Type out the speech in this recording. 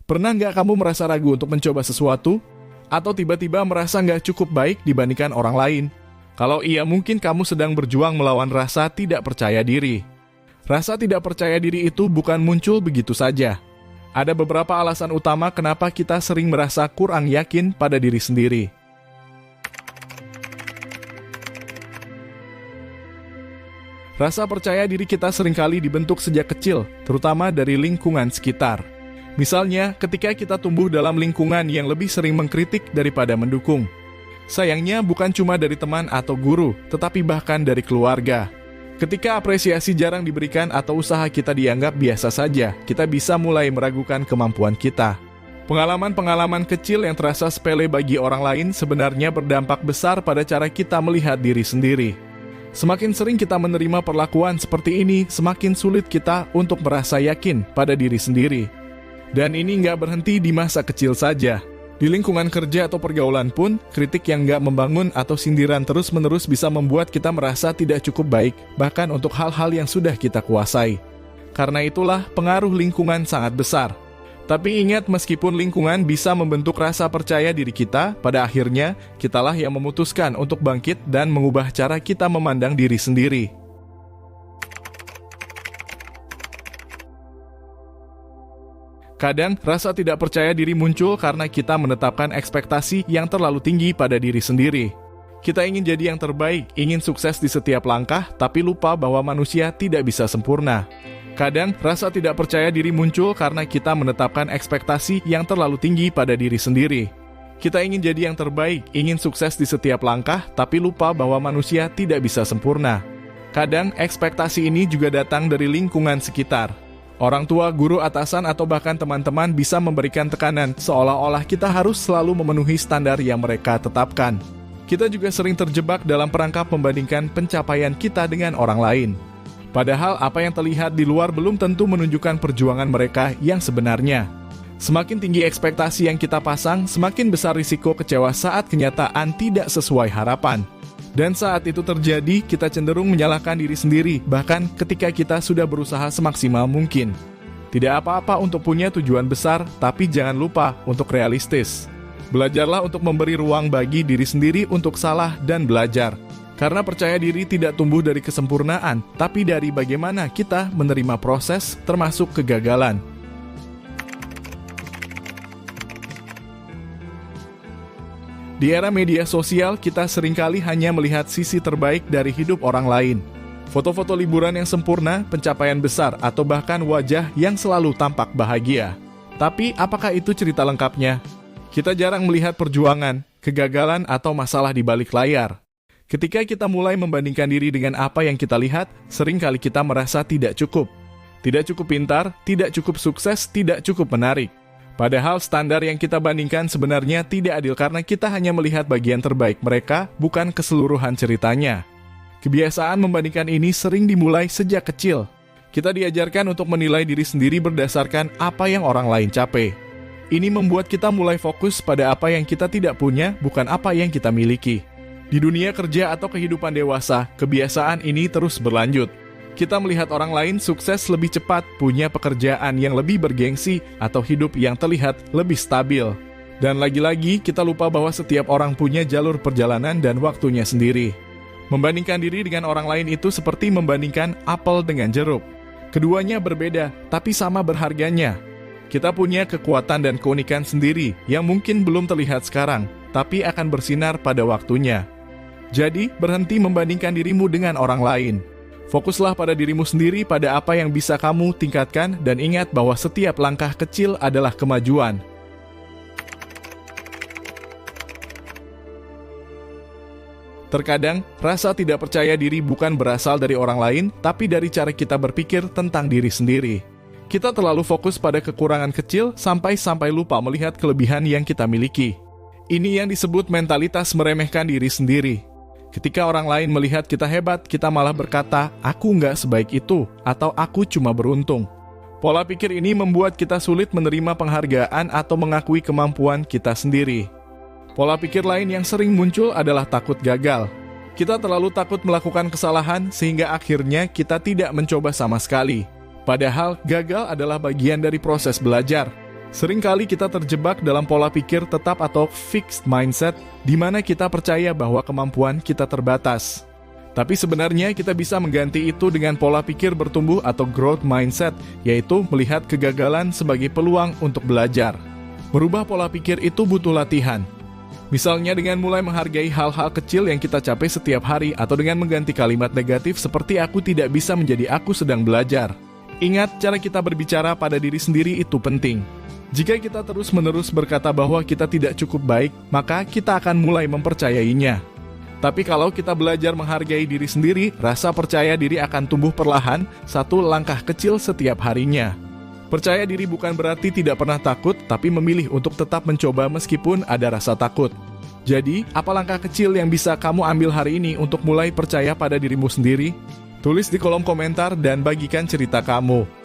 Pernah nggak kamu merasa ragu untuk mencoba sesuatu? Atau tiba-tiba merasa nggak cukup baik dibandingkan orang lain? Kalau iya, mungkin kamu sedang berjuang melawan rasa tidak percaya diri. Rasa tidak percaya diri itu bukan muncul begitu saja. Ada beberapa alasan utama kenapa kita sering merasa kurang yakin pada diri sendiri. Rasa percaya diri kita seringkali dibentuk sejak kecil, terutama dari lingkungan sekitar. Misalnya, ketika kita tumbuh dalam lingkungan yang lebih sering mengkritik daripada mendukung. Sayangnya, bukan cuma dari teman atau guru, tetapi bahkan dari keluarga. Ketika apresiasi jarang diberikan atau usaha kita dianggap biasa saja, kita bisa mulai meragukan kemampuan kita. Pengalaman-pengalaman kecil yang terasa sepele bagi orang lain sebenarnya berdampak besar pada cara kita melihat diri sendiri. Semakin sering kita menerima perlakuan seperti ini, semakin sulit kita untuk merasa yakin pada diri sendiri. Dan ini nggak berhenti di masa kecil saja. Di lingkungan kerja atau pergaulan pun, kritik yang nggak membangun atau sindiran terus-menerus bisa membuat kita merasa tidak cukup baik, bahkan untuk hal-hal yang sudah kita kuasai. Karena itulah, pengaruh lingkungan sangat besar. Tapi ingat, meskipun lingkungan bisa membentuk rasa percaya diri kita, pada akhirnya, kitalah yang memutuskan untuk bangkit dan mengubah cara kita memandang diri sendiri. Kadang, rasa tidak percaya diri muncul karena kita menetapkan ekspektasi yang terlalu tinggi pada diri sendiri. Kita ingin jadi yang terbaik, ingin sukses di setiap langkah, tapi lupa bahwa manusia tidak bisa sempurna. Kadang, rasa tidak percaya diri muncul karena kita menetapkan ekspektasi yang terlalu tinggi pada diri sendiri. Kita ingin jadi yang terbaik, ingin sukses di setiap langkah, tapi lupa bahwa manusia tidak bisa sempurna. Kadang, ekspektasi ini juga datang dari lingkungan sekitar. Orang tua, guru, atasan, atau bahkan teman-teman bisa memberikan tekanan seolah-olah kita harus selalu memenuhi standar yang mereka tetapkan. Kita juga sering terjebak dalam perangkap membandingkan pencapaian kita dengan orang lain. Padahal apa yang terlihat di luar belum tentu menunjukkan perjuangan mereka yang sebenarnya. Semakin tinggi ekspektasi yang kita pasang, semakin besar risiko kecewa saat kenyataan tidak sesuai harapan. Dan saat itu terjadi, kita cenderung menyalahkan diri sendiri, bahkan ketika kita sudah berusaha semaksimal mungkin. Tidak apa-apa untuk punya tujuan besar, tapi jangan lupa untuk realistis. Belajarlah untuk memberi ruang bagi diri sendiri untuk salah dan belajar. Karena percaya diri tidak tumbuh dari kesempurnaan, tapi dari bagaimana kita menerima proses, termasuk kegagalan. Di era media sosial, kita seringkali hanya melihat sisi terbaik dari hidup orang lain. Foto-foto liburan yang sempurna, pencapaian besar, atau bahkan wajah yang selalu tampak bahagia. Tapi, apakah itu cerita lengkapnya? Kita jarang melihat perjuangan, kegagalan, atau masalah di balik layar. Ketika kita mulai membandingkan diri dengan apa yang kita lihat, seringkali kita merasa tidak cukup. Tidak cukup pintar, tidak cukup sukses, tidak cukup menarik. Padahal standar yang kita bandingkan sebenarnya tidak adil karena kita hanya melihat bagian terbaik mereka, bukan keseluruhan ceritanya. Kebiasaan membandingkan ini sering dimulai sejak kecil. Kita diajarkan untuk menilai diri sendiri berdasarkan apa yang orang lain capai. Ini membuat kita mulai fokus pada apa yang kita tidak punya, bukan apa yang kita miliki. Di dunia kerja atau kehidupan dewasa, kebiasaan ini terus berlanjut. Kita melihat orang lain sukses lebih cepat, punya pekerjaan yang lebih bergengsi, atau hidup yang terlihat lebih stabil. Dan lagi-lagi, kita lupa bahwa setiap orang punya jalur perjalanan dan waktunya sendiri. Membandingkan diri dengan orang lain itu seperti membandingkan apel dengan jeruk. Keduanya berbeda, tapi sama berharganya. Kita punya kekuatan dan keunikan sendiri yang mungkin belum terlihat sekarang, tapi akan bersinar pada waktunya. Jadi, berhenti membandingkan dirimu dengan orang lain. Fokuslah pada dirimu sendiri, pada apa yang bisa kamu tingkatkan, dan ingat bahwa setiap langkah kecil adalah kemajuan. Terkadang, rasa tidak percaya diri bukan berasal dari orang lain, tapi dari cara kita berpikir tentang diri sendiri. Kita terlalu fokus pada kekurangan kecil sampai lupa melihat kelebihan yang kita miliki. Ini yang disebut mentalitas meremehkan diri sendiri. Ketika orang lain melihat kita hebat, kita malah berkata, aku nggak sebaik itu, atau aku cuma beruntung. Pola pikir ini membuat kita sulit menerima penghargaan atau mengakui kemampuan kita sendiri. Pola pikir lain yang sering muncul adalah takut gagal. Kita terlalu takut melakukan kesalahan sehingga akhirnya kita tidak mencoba sama sekali. Padahal gagal adalah bagian dari proses belajar. Seringkali kita terjebak dalam pola pikir tetap atau fixed mindset, di mana kita percaya bahwa kemampuan kita terbatas. Tapi sebenarnya kita bisa mengganti itu dengan pola pikir bertumbuh atau growth mindset, yaitu melihat kegagalan sebagai peluang untuk belajar. Merubah pola pikir itu butuh latihan. Misalnya dengan mulai menghargai hal-hal kecil yang kita capai setiap hari atau dengan mengganti kalimat negatif seperti aku tidak bisa menjadi aku sedang belajar. Ingat, cara kita berbicara pada diri sendiri itu penting. Jika kita terus-menerus berkata bahwa kita tidak cukup baik, maka kita akan mulai mempercayainya. Tapi kalau kita belajar menghargai diri sendiri, rasa percaya diri akan tumbuh perlahan, satu langkah kecil setiap harinya. Percaya diri bukan berarti tidak pernah takut, tapi memilih untuk tetap mencoba meskipun ada rasa takut. Jadi, apa langkah kecil yang bisa kamu ambil hari ini untuk mulai percaya pada dirimu sendiri? Tulis di kolom komentar dan bagikan cerita kamu.